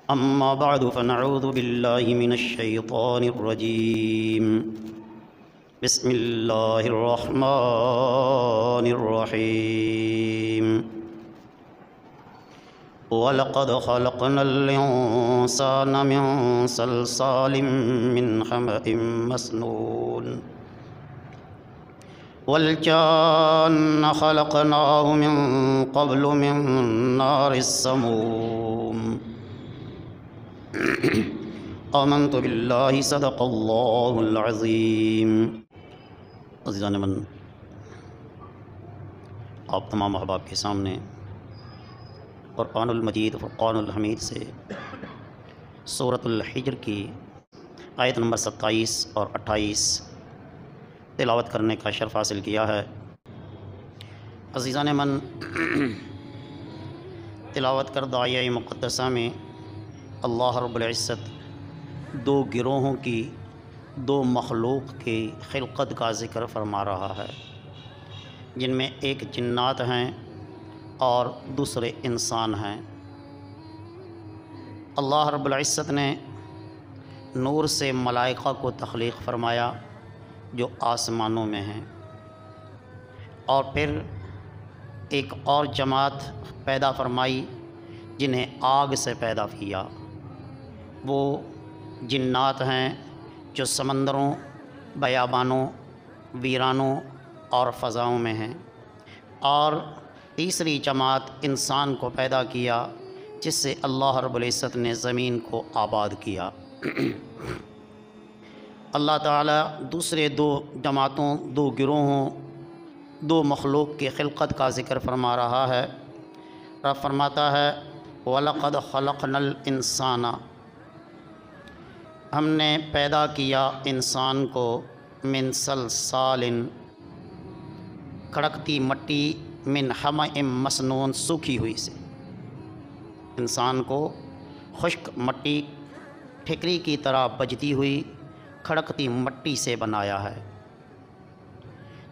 أما بعد فنعوذ بالله من الشيطان الرجيم. بسم الله الرحمن الرحيم. وَلَقَدْ خَلَقْنَا الْإِنسَانَ مِنْ صَلْصَالٍ مِّنْ حَمَإٍ مَّسْنُونٍ وَالْجَانَّ خَلَقْنَاهُ مِنْ قَبْلُ مِنْ نَارِ السَّمُومِ. آمنت باللہ صدق اللہ العظیم. عزیزان من، آپ تمام احباب کے سامنے قرآن المجید فرقان الحمید سے سورۃ الحجر کی آیت نمبر 27 اور 28 تلاوت کرنے کا شرف حاصل کیا ہے. عزیزان من، تلاوت کردہ آیہ مقدسہ میں اللہ رب العزت دو گروہوں کی، دو مخلوق کی خلقت کا ذکر فرما رہا ہے، جن میں ایک جنات ہیں اور دوسرے انسان ہیں. اللہ رب العزت نے نور سے ملائکہ کو تخلیق فرمایا جو آسمانوں میں ہیں، اور پھر ایک اور جماعت پیدا فرمائی جنہیں آگ سے پیدا کیا. وہ جنات ہیں جو سمندروں، بیابانوں، ویرانوں اور فضاؤں میں ہیں، اور تیسری جماعت انسان کو پیدا کیا جس سے اللہ رب العزت نے زمین کو آباد کیا. اللہ تعالیٰ دوسرے دو جماعتوں، دو گروہوں، دو مخلوق کی خلقت کا ذکر فرما رہا ہے. رب فرماتا ہے وَلَقَدْ خَلَقْنَا الْإِنسَانَ، ہم نے پیدا کیا انسان کو من صلصال، کڑکتی مٹی، من حمأ مسنون، سوکھی ہوئی سے. انسان کو خشک مٹی، ٹھیکری کی طرح بجتی ہوئی کھڑکتی مٹی سے بنایا ہے.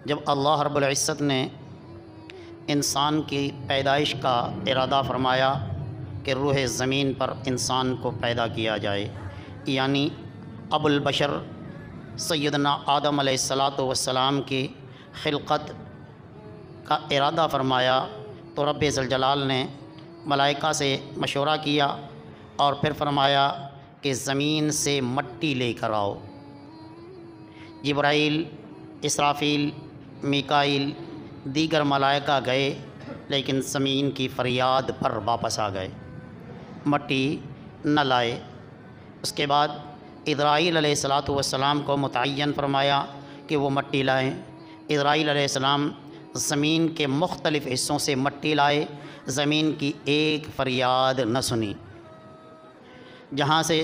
جب اللہ رب العزت نے انسان کی پیدائش کا ارادہ فرمایا کہ روح زمین پر انسان کو پیدا کیا جائے، یعنی ابو البشر سیدنا آدم علیہ السلام کی خلقت کا ارادہ فرمایا، تو رب ذوالجلال نے ملائکہ سے مشورہ کیا اور پھر فرمایا کہ زمین سے مٹی لے کر آؤ. جبرائیل، اسرافیل، میکائیل، دیگر ملائکہ گئے، لیکن زمین کی فریاد پر واپس آ گئے، مٹی نہ لائے. اس کے بعد اسرائیل علیہ السلام کو متعین فرمایا کہ وہ مٹی لائیں. اسرائیل علیہ السلام زمین کے مختلف حصوں سے مٹی لائے، زمین کی ایک فریاد نہ سنی. جہاں سے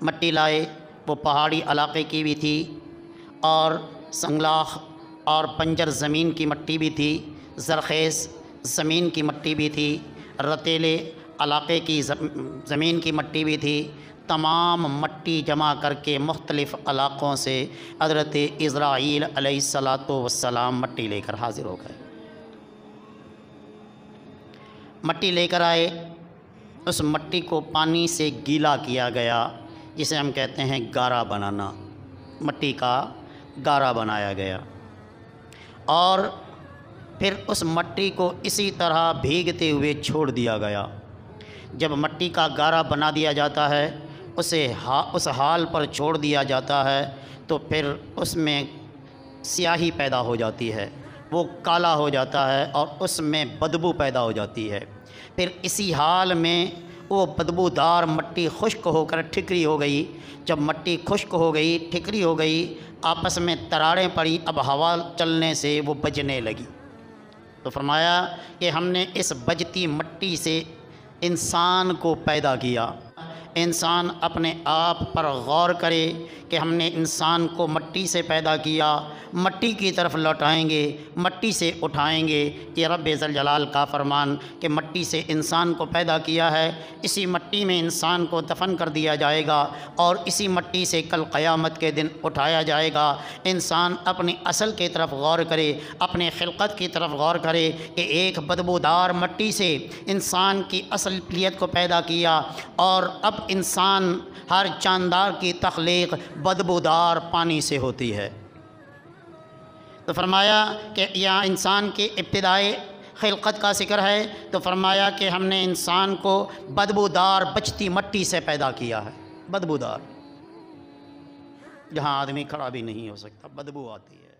مٹی لائے وہ پہاڑی علاقے کی بھی تھی، اور سنگلاخ اور بنجر زمین کی مٹی بھی تھی، زرخیز زمین کی مٹی بھی تھی، رتیلے علاقے کی زمین کی مٹی بھی تھی. تمام مٹی جمع کر کے مختلف علاقوں سے حضرت اسرائیل علیہ السلام مٹی لے کر حاضر ہو گئے. مٹی لے کر آئے، اس مٹی کو پانی سے گیلا کیا گیا، جسے ہم کہتے ہیں گارا بنانا. مٹی کا گارا بنایا گیا، اور پھر اس مٹی کو اسی طرح بھیگتے ہوئے چھوڑ دیا گیا. جب مٹی کا گارا بنا دیا جاتا ہے، اسے اس حال پر چھوڑ دیا جاتا ہے، تو پھر اس میں سیاہی پیدا ہو جاتی ہے، وہ کالا ہو جاتا ہے اور اس میں بدبو پیدا ہو جاتی ہے. پھر اسی حال میں وہ بدبودار مٹی خشک ہو کر ٹھکری ہو گئی. جب مٹی خشک ہو گئی، ٹھکری ہو گئی، آپس میں تراڑیں پڑی، اب ہوا چلنے سے وہ بجنے لگی. تو فرمایا کہ ہم نے اس بجتی مٹی سے انسان کو پیدا کیا. انسان اپنے آپ پر غور کرے کہ ہم نے انسان کو مٹی سے پیدا کیا، مٹی کی طرف لوٹائیں گے، مٹی سے اٹھائیں گے۔ یہ رب ذوالجلال کا فرمان کہ مٹی سے انسان کو پیدا کیا ہے، اسی مٹی میں انسان کو دفن کر دیا جائے گا اور اسی مٹی سے کل قیامت کے دن اٹھایا جائے گا۔ انسان اپنی اصل کی طرف غور کرے، اپنے خلقت کی طرف غور کرے کہ ایک بدبودار مٹی سے انسان کی اصلیت کو پیدا کیا اور اب انسان ہر جاندار کی تخلیق بدبودار پانی سے ہوتی ہے۔ تو فرمایا کہ یہاں انسان کی ابتدائی خلقت کا ذکر ہے، تو فرمایا کہ ہم نے انسان کو بدبودار بچتی مٹی سے پیدا کیا ہے، بدبودار، جہاں آدمی کھڑا بھی نہیں ہو سکتا، بدبو آتی ہے۔